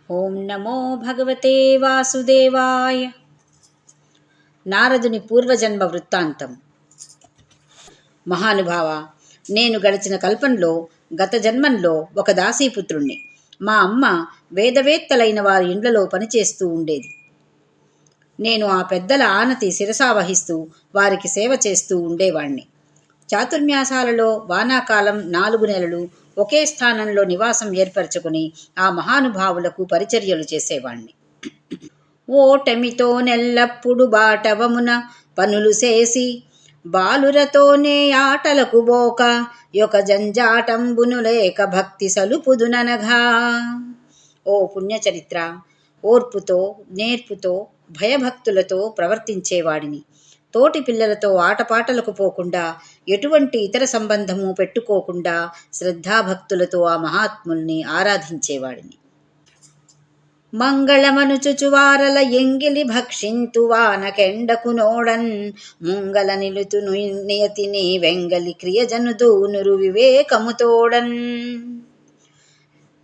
ఓం నమో భగవతే వాసుదేవాయ. నారదుని పూర్వజన్మ వృత్తాంతం. మహానుభావ, నేను గడిచిన కల్పంలో గత జన్మంలో ఒక దాసీపుత్రుణ్ణి. మా అమ్మ వేదవేత్తలైన వారి ఇండ్లలో పనిచేస్తూ ఉండేది. నేను ఆ పెద్దల ఆనతి శిరసావహిస్తూ వారికి సేవ చేస్తూ ఉండేవాణ్ణి. చాతుర్మ్యాసాలలో వానాకాలం 4 నెలలు ఒకే స్థానంలో నివాసం ఏర్పరచుకుని ఆ మహానుభావులకు పరిచర్యలు చేసేవాణ్ణి. ఓటమితో నెల్లప్పుడు బాటవమున పనులు చేసి బాలురతోనే ఆటలకు బోక యొక్క జంజాటంబును లేక భక్తి సలుపుదుననగా. ఓ పుణ్యచరిత్ర, ఓర్పుతో నేర్పుతో భయభక్తులతో ప్రవర్తించేవాడిని. తోటి పిల్లలతో ఆటపాటలకు పోకుండా, ఎటువంటి ఇతర సంబంధము పెట్టుకోకుండా శ్రద్ధాభక్తులతో ఆ మహాత్ముల్ని ఆరాధించేవాడిని. మంగళమనుచుచువారల ఎంగిలి భక్షింతు వానకెండకు నోడన్ ముంగల నిలుతు నియతిని వెంగలి క్రియజనుదూనురు వివేకముతోడన్.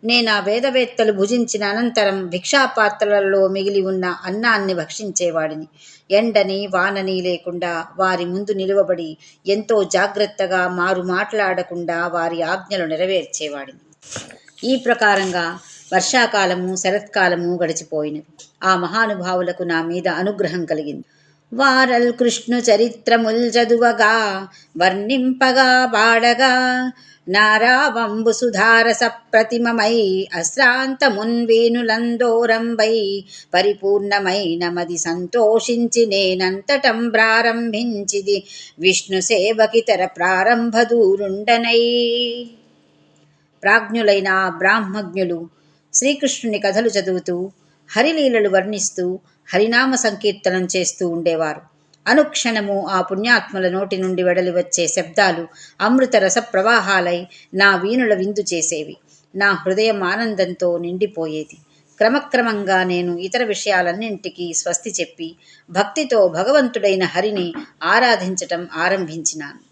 నేనా వేదవేత్తలు భుజించిన అనంతరం భిక్షాపాత్రలలో మిగిలి ఉన్న అన్నాన్ని భక్షించేవాడిని. ఎండని వానని లేకుండా వారి ముందు నిలువబడి ఎంతో జాగ్రత్తగా మారు మాట్లాడకుండా వారి ఆజ్ఞలు నెరవేర్చేవాడిని. ఈ ప్రకారంగా వర్షాకాలము శరత్కాలము గడిచిపోయినవి. ఆ మహానుభావులకు నా మీద అనుగ్రహం కలిగింది. వారల్ కృష్ణు చరిత్రముల్ చదువగా వర్ణింపగా బాడగా నారావంబు సుధారస ప్రతిమమై అశ్రాంతమున్ వేణులందోరంబై పరిపూర్ణమైన మది సంతోషించి నేనంతటం ప్రారంభించిది విష్ణు సేవకితర ప్రారంభ దూరుండనై. ప్రాజ్ఞులైన బ్రాహ్మజ్ఞులు శ్రీకృష్ణుని కథలు చదువుతూ హరిలీలలు వర్ణిస్తూ హరినామ సంకీర్తనం చేస్తూ ఉండేవారు. అనుక్షణము ఆ పుణ్యాత్ముల నోటి నుండి వెడలి వచ్చే శబ్దాలు అమృత రస ప్రవాహాలై నా వీణుల విందు చేసేవి. నా హృదయం ఆనందంతో నిండిపోయేది. క్రమక్రమంగా నేను ఇతర విషయాలన్నింటికీ స్వస్తి చెప్పి భక్తితో భగవంతుడైన హరిని ఆరాధించటం ఆరంభించినాను.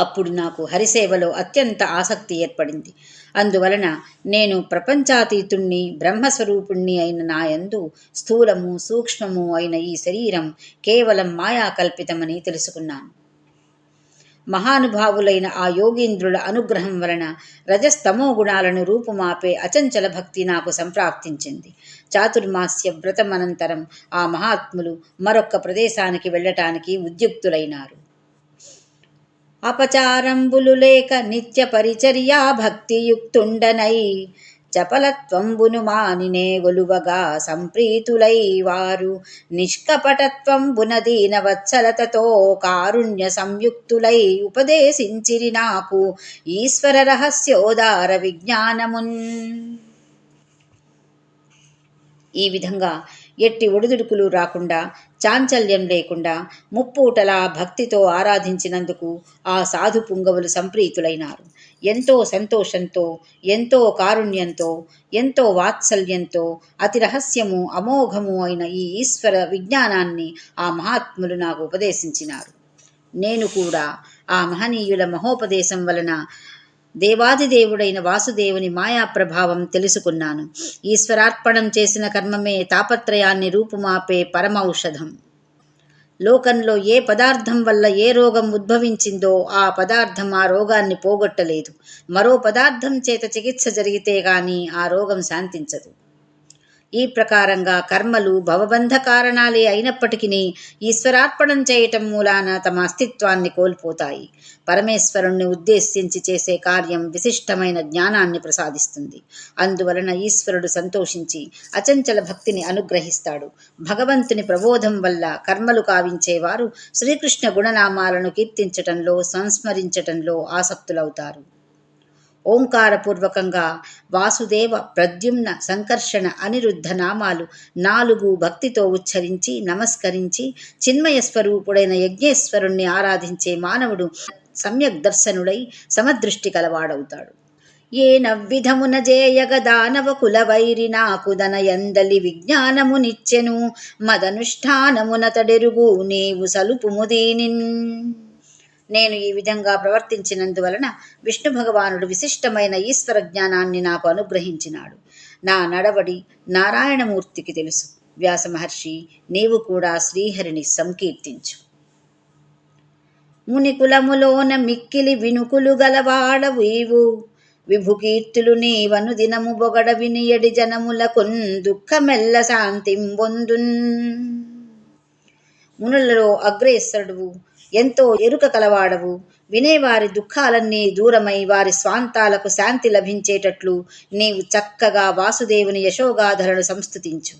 అప్పుడు నాకు హరిసేవలో అత్యంత ఆసక్తి ఏర్పడింది. అందువలన నేను ప్రపంచాతీతుణ్ణి బ్రహ్మస్వరూపుణ్ణి అయిన నాయందు స్థూలము సూక్ష్మము అయిన ఈ శరీరం కేవలం మాయాకల్పితమని తెలుసుకున్నాను. మహానుభావులైన ఆ యోగీంద్రుల అనుగ్రహం వలన రజస్తమో గుణాలను రూపుమాపే అచంచల భక్తి నాకు సంప్రాప్తించింది. చాతుర్మాస్య వ్రతమనంతరం ఆ మహాత్ములు మరొక్క ప్రదేశానికి వెళ్ళటానికి ఉద్యుక్తులైనారు. అపచారంబులు లేక నిత్య పరిచర్యా భక్తియుక్తుండనై చపలత్వంబును మానినే గొలువగా సంప్రీతులై వారు నిష్కపటత్వంబున దీనవత్సలతతో కారుణ్య సంయుక్తులై ఉపదేశించిరి నాకు ఈశ్వర రహస్యోదార విజ్ఞానమున్. ఈ విధంగా ఎట్టి ఒడిదుడుకులు రాకుండా, చాంచల్యం లేకుండా ముప్పూటలా భక్తితో ఆరాధించినందుకు ఆ సాధు పుంగవులు సంప్రీతులైనారు. ఎంతో సంతోషంతో, ఎంతో కారుణ్యంతో, ఎంతో వాత్సల్యంతో అతి రహస్యము అమోఘము అయిన ఈ ఈశ్వర విజ్ఞానాన్ని ఆ మహాత్ములు నాకు ఉపదేశించినారు. నేను కూడా ఆ మహనీయుల మహోపదేశం వలన దేవాదిదేవుడైన వాసుదేవుని మాయాప్రభావం తెలుసుకున్నాను. ఈశ్వరార్పణం చేసిన కర్మమే తాపత్రయాన్ని రూపుమాపే పరమౌషధం. లోకంలో ఏ పదార్థం వల్ల ఏ రోగం ఉద్భవించిందో ఆ పదార్థం ఆ రోగాన్ని పోగొట్టలేదు. మరో పదార్థం చేత చికిత్స జరిగితే గాని ఆ రోగం శాంతించదు. ఈ ప్రకారంగా కర్మలు భవబంధ కారణాలే అయినప్పటికీ ఈశ్వరార్పణం చేయటం మూలాన తమ అస్తిత్వాన్ని కోల్పోతాయి. పరమేశ్వరుణ్ణి ఉద్దేశించి చేసే కార్యం విశిష్టమైన జ్ఞానాన్ని ప్రసాదిస్తుంది. అందువలన ఈశ్వరుడు సంతోషించి అచంచల భక్తిని అనుగ్రహిస్తాడు. భగవంతుని ప్రబోధం వల్ల కర్మలు కావించేవారు శ్రీకృష్ణ గుణనామాలను కీర్తించటంలో, సంస్మరించటంలో ఆసక్తులవుతారు. ఓంకారపూర్వకంగా వాసుదేవ ప్రద్యుమ్న సంకర్షణ అనిరుద్ధ నామాలు 4 భక్తితో ఉచ్చరించి నమస్కరించి చిన్మయ స్వరూపుడైన యజ్ఞేశ్వరుణ్ణి ఆరాధించే మానవుడు సమ్యక్ దర్శనుడై సమదృష్టి కలవాడవుతాడు. ఏ నవ్విధమున జేయగ దానవ కులవైరి నాకు దనయందలి విజ్ఞానము నిచ్చెను మదనుష్ఠానమున తడెరుగు నీవు సలుపుము దీనిన్. నేను ఈ విధంగా ప్రవర్తించినందువలన విష్ణు భగవానుడు విశిష్టమైన ఈశ్వర జ్ఞానాన్ని నాకు అనుగ్రహించినాడు. నా నడవడి నారాయణమూర్తికి తెలుసు. వ్యాస మహర్షి, నీవు కూడా శ్రీహరిని సంకీర్తించు. మునికులములోన మిక్కిలి వినుకులు గలవాడవీవు, విభుకీర్తులు నీవను దినము బొగడ వినియడి జనములకున్ దుఃఖమెల్ల శాంతింబొందున్. మునులలో అగ్రేసరుడువు, ఎంతో ఎరుక కలవాడవు. వినేవారి దుఃఖాలన్నీ దూరమై వారి స్వాంతాలకు శాంతి లభించేటట్లు నీవు చక్కగా వాసుదేవుని యశోగాథలను సంస్తుతించు.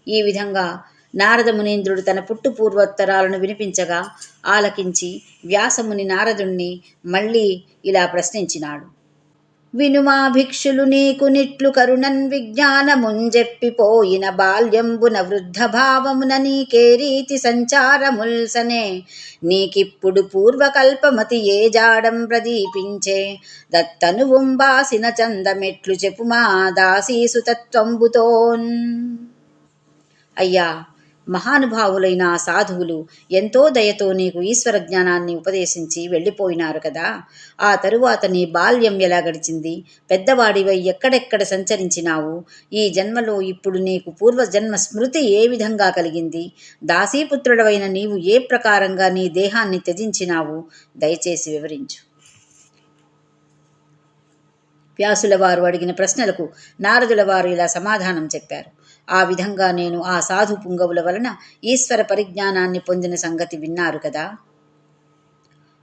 ఈ విధంగా నారద మునీంద్రుడు తన పుట్టు పూర్వోత్తరాలను వినిపించగా ఆలకించి వ్యాసముని నారదుణ్ణి మళ్ళీ ఇలా ప్రశ్నించినాడు. వినుమా భిక్షులు నీకు నిట్లు కరుణన్ విజ్ఞానముంజెప్పిపోయిన బాల్యంబున వృద్ధ భావమున నీకే రీతి సంచారముల్సనే, నీకిప్పుడు పూర్వకల్పమతి ఏ జాడం ప్రదీపించే, దత్తనువుంబాసిన చందమెట్లు చెప్పుమా దాసీసుతత్వంబుతోన్. అయ్యా, మహానుభావులైన ఆ సాధువులు ఎంతో దయతో నీకు ఈశ్వర జ్ఞానాన్ని ఉపదేశించి వెళ్ళిపోయినారు కదా. ఆ తరువాత నీ బాల్యం ఎలా గడిచింది? పెద్దవాడివై ఎక్కడెక్కడ సంచరించినావు? ఈ జన్మలో ఇప్పుడు నీకు పూర్వజన్మ స్మృతి ఏ విధంగా కలిగింది? దాసీపుత్రుడవైన నీవు ఏ ప్రకారంగా నీ దేహాన్ని త్యజించినావు? దయచేసి వివరించు. వ్యాసుల వారు అడిగిన ప్రశ్నలకు నారదుల వారు ఇలా సమాధానం చెప్పారు. ఆ విధంగా నేను ఆ సాధు పుంగవుల వలన ఈశ్వర పరిజ్ఞానాన్ని పొందిన సంగతి విన్నారు కదా.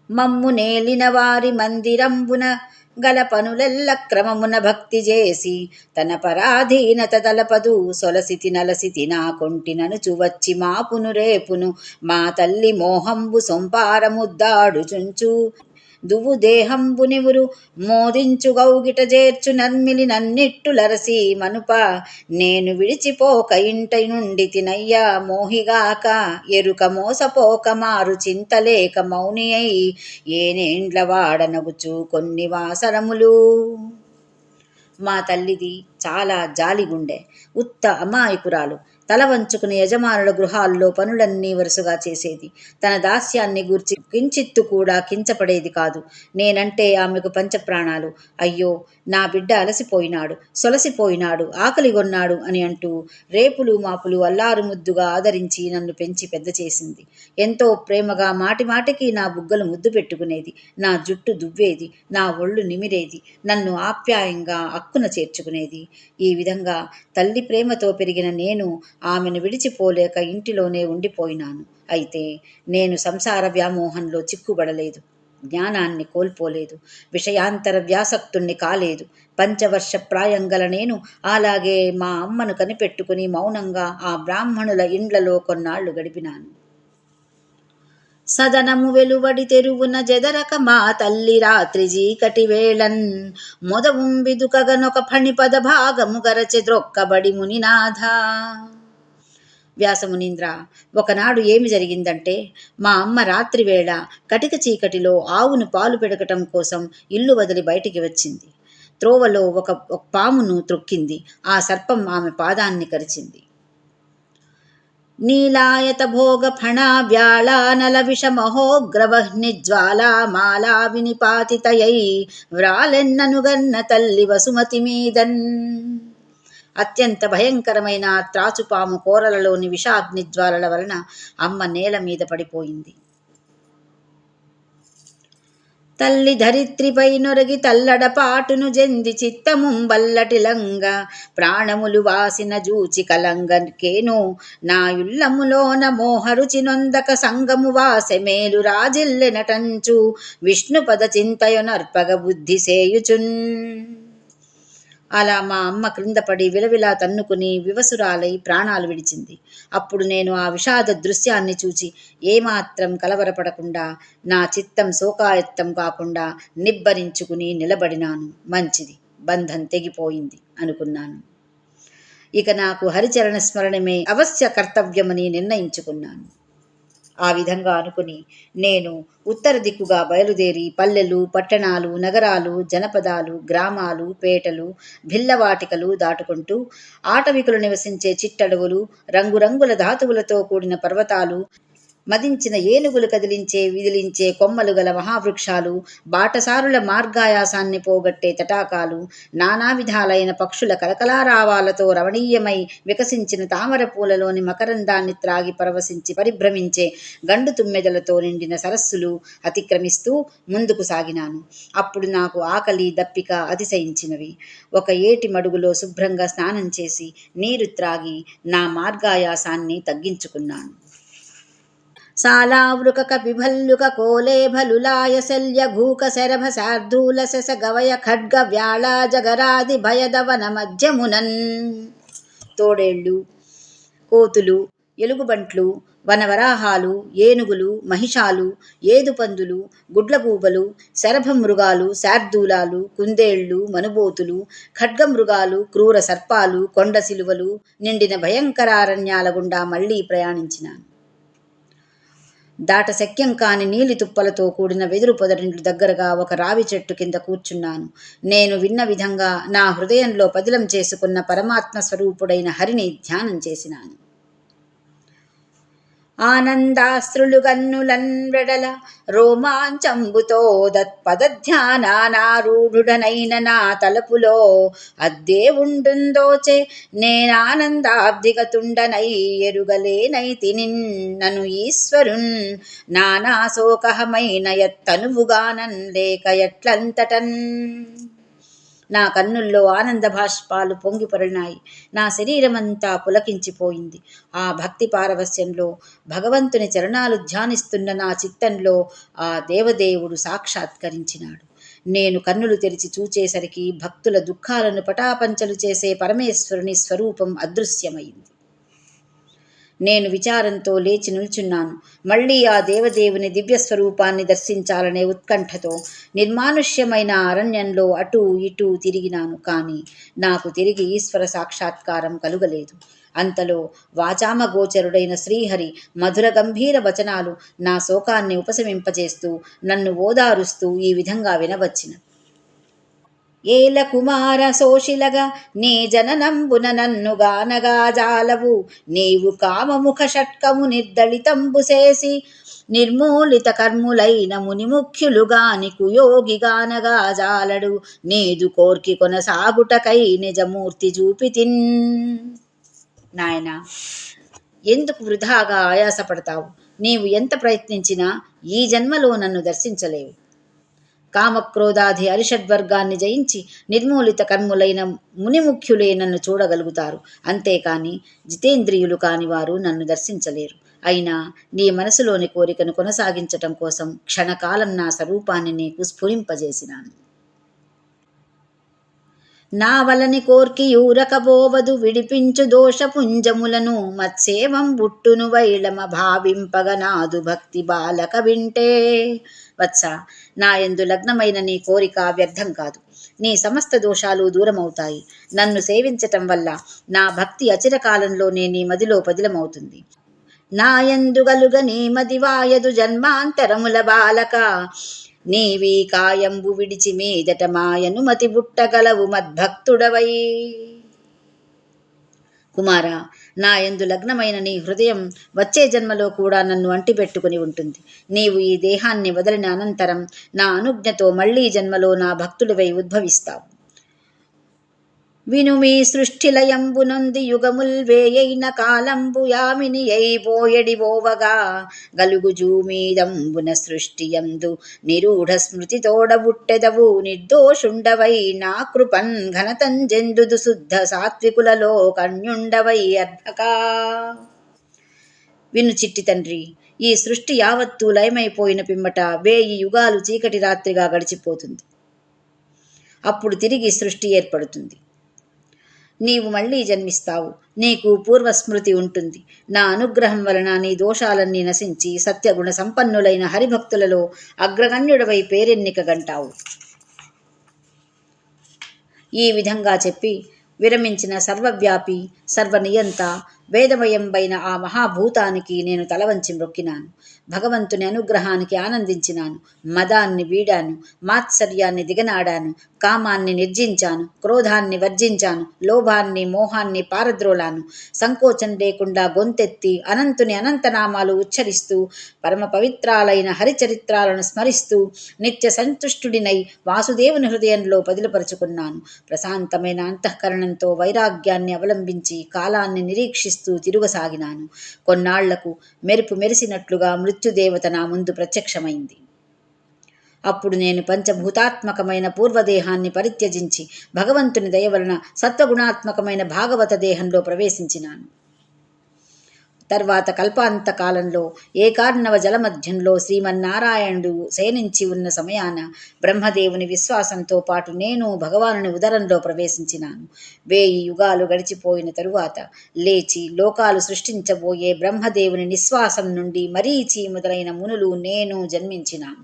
మమ్ము నేలిన వారి మందిరంబున గల పనులెల్ల క్రమమున భక్తి చేసి తన పరాధీనత తలపదు సొలసితి నలసితి నా కొంటిననుచు వచ్చి మాపును రేపును మా తల్లి మోహంబు సొంపారముద్దాడుచుంచు దువు దేహంబు నివురు మోదించు గౌగిట చేర్చు నన్మిలి నన్నిట్టులరసి మనుప నేను విడిచిపోక ఇంట నుండి తినయ్యా మోహిగాక ఎరుక మోసపోక మారు చింతలేక మౌని అయి ఏనేండ్ల వాడనగుచు కొన్ని వాసరములు. మా తల్లిది చాలా జాలిగుండె. ఉత్త అమాయకురాలు. తల వంచుకుని యజమానుల గృహాల్లో పనులన్నీ వరుసగా చేసేది. తన దాస్యాన్ని గూర్చి కించిత్తు కూడా కించపడేది కాదు. నేనంటే ఆమెకు పంచప్రాణాలు. అయ్యో, నా బిడ్డ అలసిపోయినాడు, సొలసిపోయినాడు, ఆకలిగొన్నాడు అని అంటూ రేపులు మాపులు అల్లారు ముద్దుగా ఆదరించి నన్ను పెంచి పెద్ద చేసింది. ఎంతో ప్రేమగా మాటిమాటికి నా బుగ్గలు ముద్దు పెట్టుకునేది, నా జుట్టు దువ్వేది, నా ఒళ్ళు నిమిరేది, నన్ను ఆప్యాయంగా అక్కున చేర్చుకునేది. ఈ విధంగా తల్లి ప్రేమతో పెరిగిన నేను ఆమెను విడిచిపోలేక ఇంటిలోనే ఉండిపోయినాను. అయితే నేను సంసార వ్యామోహంలో చిక్కుబడలేదు, జ్ఞానాన్ని కోల్పోలేదు, విషయాంతర వ్యాసక్తుణ్ణి కాలేదు. పంచవర్ష ప్రాయం గల నేను అలాగే మా అమ్మను కనిపెట్టుకుని మౌనంగా ఆ బ్రాహ్మణుల ఇండ్లలో కొన్నాళ్లు గడిపినాను. సదనము వెలువడి తెరువున జెదరక మా తల్లి రాత్రి జీకటి వేళన్ మొదவும் విదుకగనొక ఫణిపద భాగము గరచె ద్రొక్కబడి మునినాథ. వ్యాసమునీంద్ర, ఒకనాడు ఏమి జరిగిందంటే, మా అమ్మ రాత్రివేళ కటిక చీకటిలో ఆవును పాలు పెడకటం కోసం ఇల్లు వదిలి బయటికి వచ్చింది. త్రోవలో ఒక పామును త్రొక్కింది. ఆ సర్పం ఆమె పాదాన్ని కరిచింది. నీలాయత భోగ ఫణా వ్యాళానల విషమహోగ్రవహ్నిజ్వాలా మాలా వినిపాతితయై వ్రాలెన్ననుగన్న తల్లి వసుమతి మీదన్. అత్యంత భయంకరమైన త్రాచుపాము కోరలలోని విషాగ్నిజ్వాలల వలన అమ్మ నేల మీద పడిపోయింది. తల్లి ధరిత్రిపై నొరగి తల్లడపాటును జెంది చిత్తముంబల్లటిలంగ ప్రాణములు వాసిన జూచి కలంగకేను నాయుల్లములోన మోహరుచి నొందక సంగము వాసెమేలు రాజిల్లెనటంచు విష్ణుపద చింతయొనర్పగ బుద్ధి సేయుచున్. అలా మా అమ్మ క్రింద పడి విలవిలా తన్నుకుని వివసురాలై ప్రాణాలు విడిచింది. అప్పుడు నేను ఆ విషాద దృశ్యాన్ని చూచి ఏమాత్రం కలవరపడకుండా, నా చిత్తం శోకాయత్తం కాకుండా నిబ్బరించుకుని నిలబడినాను. మంచిది, బంధం తెగిపోయింది అనుకున్నాను. ఇక నాకు హరిచరణ స్మరణమే అవశ్య కర్తవ్యమని నిర్ణయించుకున్నాను. ఆ విధంగా అనుకుని నేను ఉత్తర దిక్కుగా బయలుదేరి పల్లెలు, పట్టణాలు, నగరాలు, జనపదాలు, గ్రామాలు, పేటలు, భిల్లవాటికలు దాటుకుంటూ ఆటవికులు నివసించే చిట్టడవులు, రంగురంగుల ధాతువులతో కూడిన పర్వతాలు, మదించిన ఏనుగులు విదిలించే కొమ్మలు గల మహావృక్షాలు, బాటసారుల మార్గాయాసాన్ని పోగొట్టే తటాకాలు, నానా విధాలైన పక్షుల కలకలారావాలతో రమణీయమై వికసించిన తామర పూలలోని మకరందాన్ని త్రాగి పరవశించి పరిభ్రమించే గండు తుమ్మెదలతో నిండిన సరస్సులు అతిక్రమిస్తూ ముందుకు సాగినాను. అప్పుడు నాకు ఆకలి, దప్పిక అతిశయించినవి. ఒక ఏటి మడుగులో శుభ్రంగా స్నానం చేసి నీరు త్రాగి నా మార్గాయాసాన్ని తగ్గించుకున్నాను. సాలావృక కపిభల్లుక కోలేభలులాయ శల్య ఘూక శరభ శార్దూల శశ గవయ ఖడ్గ వ్యాళ జగరాది భయదవన మధ్యమునన్. తోడేళ్ళు, కోతులు, ఎలుగుబంట్లు, వనవరాహాలు, ఏనుగులు, మహిషాలు, ఏదుపందులు, గుడ్లగూబలు, శరభమృగాలు, శార్దూలాలు, కుందేళ్లు, మనుబోతులు, ఖడ్గమృగాలు, క్రూర సర్పాలు, కొండ సిలువలు నిండిన భయంకరారణ్యాల గుండా మళ్లీ ప్రయాణించినాను. దాటశక్యం కాని నీలి తుప్పలతో కూడిన వెదురు పొదరింటి దగ్గరగా ఒక రావి చెట్టు కింద కూర్చున్నాను. నేను విన్న విధంగా నా హృదయంలో పదిలం చేసుకున్న పరమాత్మ స్వరూపుడైన హరిని ధ్యానం చేసినాను. ఆనందాశ్రులుగన్నులన్ వెడల రోమాంచంబుతో దత్పదధ్యానారూఢుడనైన నా తలపులో అద్దేవుండుందోచే నేనానందాబ్దిగతుండనై ఎరుగలేనైతినిన్ నను ఈశ్వరున్ నానాశోకహమైన యత్తనువుగానన్ లేక ఎట్లంతటన్. నా కన్నుల్లో ఆనంద భాష్పాలు పొంగిపొరినాయి. నా శరీరమంతా పులకించిపోయింది. ఆ భక్తి పారవస్యంలో భగవంతుని చరణాలు ధ్యానిస్తున్న నా చిత్తంలో ఆ దేవదేవుడు సాక్షాత్కరించినాడు. నేను కన్నులు తెరిచి చూచేసరికి భక్తుల దుఃఖాలను పటాపంచలు చేసే పరమేశ్వరుని స్వరూపం అదృశ్యమైంది. నేను విచారంతో లేచి నిల్చున్నాను. మళ్లీ ఆ దేవదేవుని దివ్యస్వరూపాన్ని దర్శించాలనే ఉత్కంఠతో నిర్మానుష్యమైన అరణ్యంలో అటూ ఇటూ తిరిగినాను. కానీ నాకు తిరిగి ఈశ్వర సాక్షాత్కారం కలుగలేదు. అంతలో వాచామగోచరుడైన శ్రీహరి మధుర గంభీర వచనాలు నా శోకాన్ని ఉపశమింపజేస్తూ నన్ను ఓదారుస్తూ ఈ విధంగా వినవచ్చిన. ఏల కుమార శోషిలగా నీ జననంబున నన్ను గానగా జాలవు. నీవు కామముఖ షట్కము నిర్దళితంబు చేసి నిర్మూలిత కర్ములైన మునిముఖ్యులుగాని కుయోగిగానగా జాలడు. నీదు కోర్కి కొనసాగుటకై నిజమూర్తి చూపితిన్. నాయనా, ఎందుకు వృధాగా ఆయాసపడతావు? నీవు ఎంత ప్రయత్నించినా ఈ జన్మలో నన్ను దర్శించలేవు. కామక్రోధాది అరిషడ్వర్గాన్ని జయించి నిర్మూలిత కర్ములైన మునిముఖ్యులే నన్ను చూడగలుగుతారు. అంతేకాని జితేంద్రియులు కాని వారు నన్ను దర్శించలేరు. అయినా నీ మనసులోని కోరికను కొనసాగించటం కోసం క్షణకాలం నా స్వరూపాన్ని నీకు స్ఫురింపజేసినాను. నా వలని కోర్కి యూరకబోవదు విడిపించు దోషపుంజములను మత్సేవం బుట్టును వైళమ భావింపగ నాదు భక్తి బాలక వింటే. వత్స, నా యందు లగ్నమైన నీ కోరిక వ్యర్థం కాదు. నీ సమస్త దోషాలు దూరమవుతాయి. నన్ను సేవించటం వల్ల నా భక్తి అచిరకాలంలోనే నీ మదిలో పదిలమవుతుంది. నాయందు గలుగ నీ మదివాయదు జన్మాంతరముల బాలక. నీవీ కాయంబు విడిచి మీదట మాయను మతి బుట్టగలవు మద్భక్తుడవై. కుమారా, నా యందు లగ్నమైన నీ హృదయం వచ్చే జన్మలో కూడా నన్ను అంటిపెట్టుకుని ఉంటుంది. నీవు ఈ దేహాన్ని వదిలిన అనంతరం నా అనుజ్ఞతో మళ్లీ జన్మలో నా భక్తుడివై ఉద్భవిస్తావు. విను మీ సృష్టిలయంబునొంది యుగముల్ వేయైన కాలంబు యామిని అయిపోయడివోవగా గలుగుజూమీదంబున సృష్టియందు నిరూఢ స్మృతితోడబుట్టెదవు నిర్దోషుండవై నా కృపన్ ఘనతంజెందుదు శుద్ధ సాత్వికులలో కన్యుండవై అర్భకా. విను చిట్టి తండ్రి, ఈ సృష్టి యావత్తూ లయమైపోయిన పిమ్మట 1000 యుగాలు చీకటి రాత్రిగా గడిచిపోతుంది. అప్పుడు తిరిగి సృష్టి ఏర్పడుతుంది. నీవు మళ్లీ జన్మిస్తావు. నీకు పూర్వస్మృతి ఉంటుంది. నా అనుగ్రహం వలన నీ దోషాలన్నీ నశించి సత్యగుణ సంపన్నులైన హరిభక్తులలో అగ్రగణ్యుడవై పేరెన్నికగంటావు. ఈ విధంగా చెప్పి విరమించిన సర్వవ్యాపి, సర్వనియంత, వేదమయంబైన ఆ మహాభూతానికి నేను తలవంచి మ్రొక్కినాను. భగవంతుని అనుగ్రహానికి ఆనందించినాను. మదాన్ని వీడాను, మాత్సర్యాన్ని దిగనాడాను, కామాన్ని నిర్జించాను, క్రోధాన్ని వర్జించాను, లోభాన్ని మోహాన్ని పారద్రోలాను. సంకోచం లేకుండా గొంతెత్తి అనంతుని అనంతనామాలు ఉచ్చరిస్తూ పరమ పవిత్రాలైన హరిచరిత్రాలను స్మరిస్తూ నిత్య సంతుష్టుడినై వాసుదేవుని హృదయంలో పదిలపరుచుకున్నాను. ప్రశాంతమైన అంతఃకరణంతో వైరాగ్యాన్ని అవలంబించి కాలాన్ని నిరీక్షిస్తూ తిరుగసాగినాను. కొన్నాళ్లకు మెరుపు మెరిసినట్లుగా మృత్యుదేవత నా ముందు ప్రత్యక్షమైంది. అప్పుడు నేను పంచభూతాత్మకమైన పూర్వదేహాన్ని పరిత్యజించి భగవంతుని దయ వలన సత్వగుణాత్మకమైన భాగవత దేహంలో ప్రవేశించినాను. తర్వాత కల్పాంత కాలంలో ఏకార్ణవ జలమధ్యంలో శ్రీమన్నారాయణుడు శయనించి ఉన్న సమయాన బ్రహ్మదేవుని విశ్వాసంతో పాటు నేను భగవానుని ఉదరంలో ప్రవేశించినాను. 1000 యుగాలు గడిచిపోయిన తరువాత లేచి లోకాలు సృష్టించబోయే బ్రహ్మదేవుని నిశ్వాసం నుండి మరీచి మొదలైన మునులు నేను జన్మించినాను.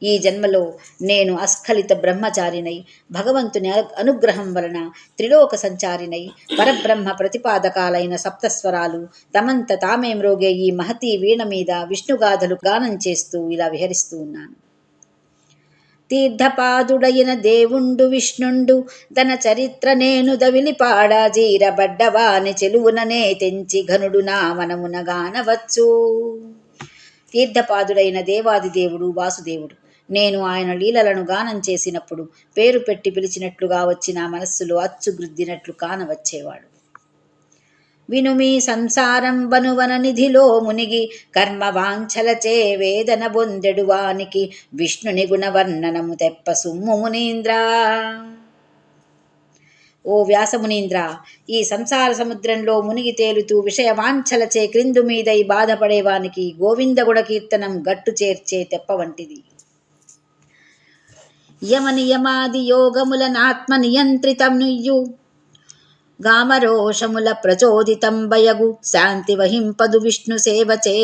ఈ జన్మలో నేను అస్ఖలిత బ్రహ్మచారినై భగవంతుని అనుగ్రహం వలన త్రిలోక సంచారినై పరబ్రహ్మ ప్రతిపాదకాలైన సప్తస్వరాలు తమంత తామే మ్రోగే ఈ మహతీ వీణ మీద విష్ణుగాథలు గానం చేస్తూ ఇలా విహరిస్తూ ఉన్నాను. తీర్థపాదుడైన దేవుండు విష్ణుండు తన చరిత్ర నేను దవిలి పాడా జీరబడ్డవాని చెలువుననే తెంచి ఘనుడు నా మనమున గానవచ్చు. తీర్థపాదుడైన దేవాది దేవుడు వాసుదేవుడు. నేను ఆయన లీలలను గానం చేసినప్పుడు పేరు పెట్టి పిలిచినట్లుగా వచ్చి నా మనస్సులో అచ్చుగ్రుద్దినట్లు కానవచ్చేవాడు. వినుమీ సంసారం బనువన నిధిలో మునిగి కర్మ వాంఛలచే వేదన బొందెడు వానికి విష్ణుని గుణవర్ణనము తెప్ప సుమ్ము మునీంద్రా. ఓ వ్యాసమునీంద్ర, ఈ సంసార సముద్రంలో మునిగి తేలుతూ విషయ వాంఛలచే క్రిందు మీదై బాధపడేవానికి గోవిందగుణ కీర్తనం గట్టు చేర్చే తెప్ప వంటిది. యమనియమాది యోగములనాత్మ నియంత్రితం నుయ్యు గామరోషముల ప్రచోదితం బయగు శాంతి వహింపదు విష్ణు సేవచే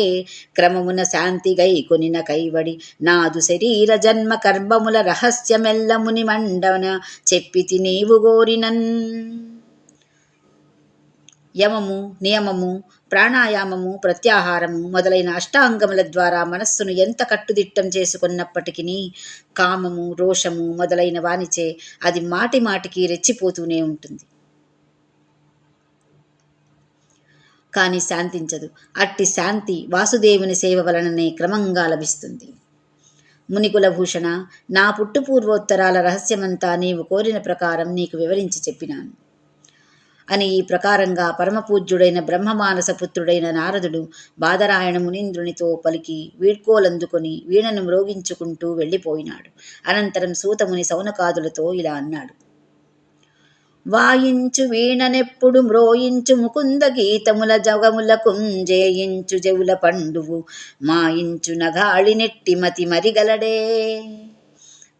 క్రమమున శాంతి గై కొనిన కైవడి నాదు శరీర జన్మ కర్మముల రహస్యమెల్ల ముని మండన చెప్పితి నీవు గోరినన్. యమము, నియమము, ప్రాణాయామము, ప్రత్యాహారము మొదలైన అష్టాంగముల ద్వారా మనస్సును ఎంత కట్టుదిట్టం చేసుకున్నప్పటికీ కామము, రోషము మొదలైన వానిచే అది మాటి మాటికి రెచ్చిపోతూనే ఉంటుంది, కానీ శాంతించదు. అట్టి శాంతి వాసుదేవుని సేవ వలననే క్రమంగా లభిస్తుంది. మునికులభూషణ, నా పుట్టుపూర్వోత్తరాల రహస్యమంతా నీవు కోరిన ప్రకారం నీకు వివరించి చెప్పినాను అని ఈ ప్రకారంగా పరమపూజ్యుడైన బ్రహ్మమానస పుత్రుడైన నారదుడు బాదరాయణ మునీంద్రునితో పలికి వీడ్కోలందుకొని వీణను మ్రోగించుకుంటూ వెళ్ళిపోయినాడు. అనంతరం సూతముని సౌనకాదులతో ఇలా అన్నాడు. వాయించు వీణనెప్పుడు మ్రోయించు ముకుంద గీతముల జగముల కుంజేయించు జవుల పండువు మాయించు నగాళి నెట్టి మతి మరిగలడే.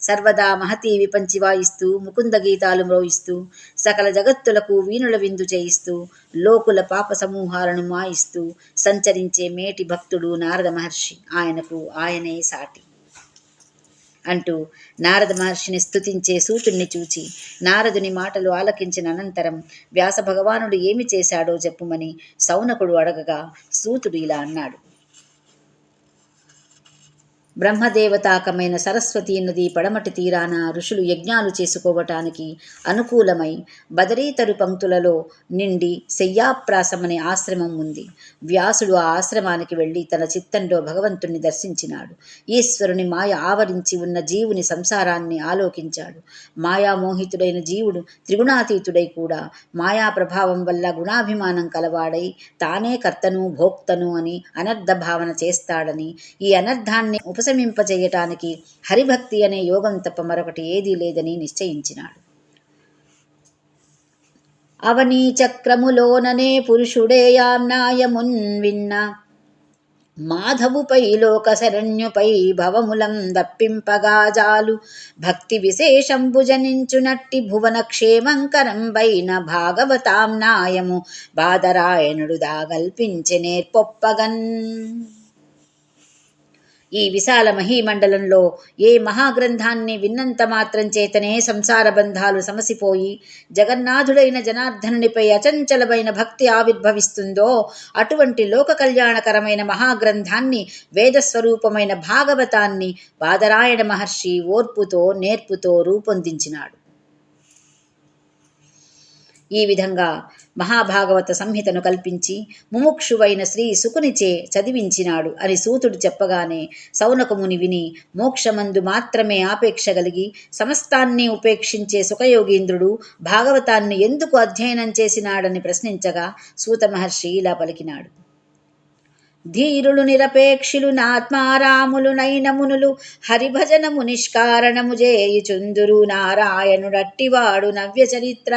సర్వదా మహతీ విపంచి వాయిస్తూ ముకుంద గీతాలు మ్రోయిస్తూ సకల జగత్తులకు వీణుల విందు చేయిస్తూ లోకుల పాప సమూహాలను మాయిస్తూ సంచరించే మేటి భక్తుడు నారద మహర్షి. ఆయనకు ఆయనే సాటి అంటూ నారద మహర్షిని స్తుతించే సూతుణ్ణి చూచి నారదుని మాటలు ఆలకించిన అనంతరం వ్యాస భగవానుడు ఏమి చేశాడో చెప్పుమని సౌనకుడు అడగగా సూతుడు ఇలా అన్నాడు. బ్రహ్మదేవతాకమైన సరస్వతీ నది పడమటి తీరాన ఋషులు యజ్ఞాలు చేసుకోవటానికి అనుకూలమై బదరీతరు పంక్తులలో నిండి శయ్యాప్రాసమనే ఆశ్రమం ఉంది. వ్యాసుడు ఆ ఆశ్రమానికి వెళ్ళి తన చిత్తంలో భగవంతుణ్ణి దర్శించినాడు. ఈశ్వరుని మాయ ఆవరించి ఉన్న జీవుని సంసారాన్ని ఆలోకించాడు. మాయామోహితుడైన జీవుడు త్రిగుణాతీతుడై కూడా మాయా ప్రభావం వల్ల గుణాభిమానం కలవాడై తానే కర్తను భోక్తను అని అనర్థ భావన చేస్తాడని, ఈ అనర్థాన్ని ఉపశమింపజేయటానికి హరిభక్తి అనే యోగం తప్ప మరొకటి ఏదీ లేదని నిశ్చయించినాడు. అవనీ చక్రములోననే పురుషుడేయామ్నాయమున్ విన్న మాధవుపై లోక శరణ్యుపై భవములం దప్పింపగాజాలు భక్తి విశేషంబు జనించునట్టి భువన క్షేమంకరంబైన భాగవతాంనాయము బాదరాయణుడు దాగల్పించె నేర్పొప్పగన్. ఈ విశాల మహీమండలంలో ఏ మహాగ్రంథాన్ని విన్నంత మాత్రం చేతనే సంసార బంధాలు సమసిపోయి జగన్నాథుడైన జనార్దనునిపై అచంచలమైన భక్తి ఆవిర్భవిస్తుందో అటువంటి లోక కళ్యాణకరమైన మహాగ్రంథాన్ని వేదస్వరూపమైన భాగవతాన్ని బాదరాయణ మహర్షి ఓర్పుతో నేర్పుతో రూపొందించినాడు. ఈ విధంగా మహాభాగవత సంహితను కల్పించి ముముక్షువైన శ్రీ సుకునిచే చదివించినాడు అని సూతుడు చెప్పగానే సౌనకముని విని మోక్షమందు మాత్రమే ఆపేక్ష కలిగి సమస్తాన్ని ఉపేక్షించే సుఖయోగీంద్రుడు భాగవతాన్ని ఎందుకు అధ్యయనం చేసినాడని ప్రశ్నించగా సూత మహర్షి ఇలా పలికినాడు. ధీరులు నిరపేక్షులు నాత్మారాములు నైనమునులు హరిభజనము నిష్కారణము చేయుచుందురు నారాయణుడట్టివాడు నవ్య చరిత్ర.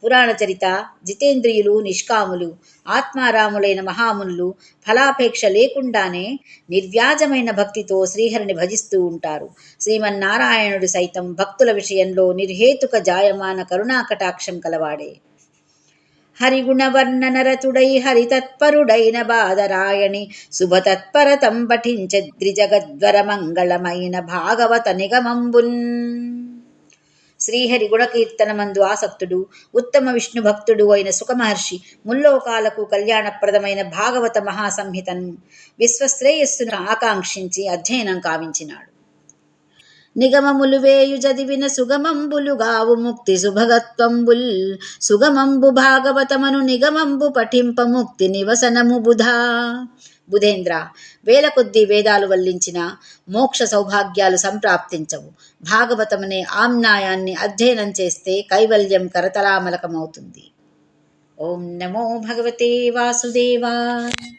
పురాణ చరిత జితేంద్రియులు నిష్కాములు ఆత్మారాములైన మహామునులు ఫలాపేక్ష లేకుండానే నిర్వ్యాజమైన భక్తితో శ్రీహరిని భజిస్తూ ఉంటారు. శ్రీమన్నారాయణుడు సైతం భక్తుల విషయంలో నిర్హేతుక జాయమాన కరుణాకటాక్షం కలవాడే. హరిగుణవర్ణనరతుడై హరితత్పరుడైన బాదరాయణి శుభతత్పరతం పఠించ ద్రిజగద్వర మంగళమైన భాగవత నిగమంబున్. శ్రీహరి గుణకీర్తనమందు ఆసక్తుడు ఉత్తమ విష్ణు భక్తుడు అయిన సుఖమహర్షి ముల్లోకాలకు కళ్యాణప్రదమైన భాగవత మహాసంహితను విశ్వశ్రేయస్సును ఆకాంక్షించి అధ్యయనం కావించినాడు. నిగమములు వేయు జదివిన సుగమంబులుగావు ముక్తి సుభగత్వంబుల్ సుగమంబు భాగవతమను నిగమంబు పఠింప ముక్తి నివసనము బుధా. బుధేంద్ర, వేల కొద్దీ వేదాలు వల్లించిన మోక్ష సౌభాగ్యాలు సంప్రాప్తించవు. భాగవతమనే ఆమ్నాయాన్ని అధ్యయనం చేస్తే కైవల్యం కరతలామలకమవుతుంది. ఓం నమో భగవతే వాసుదేవాయ.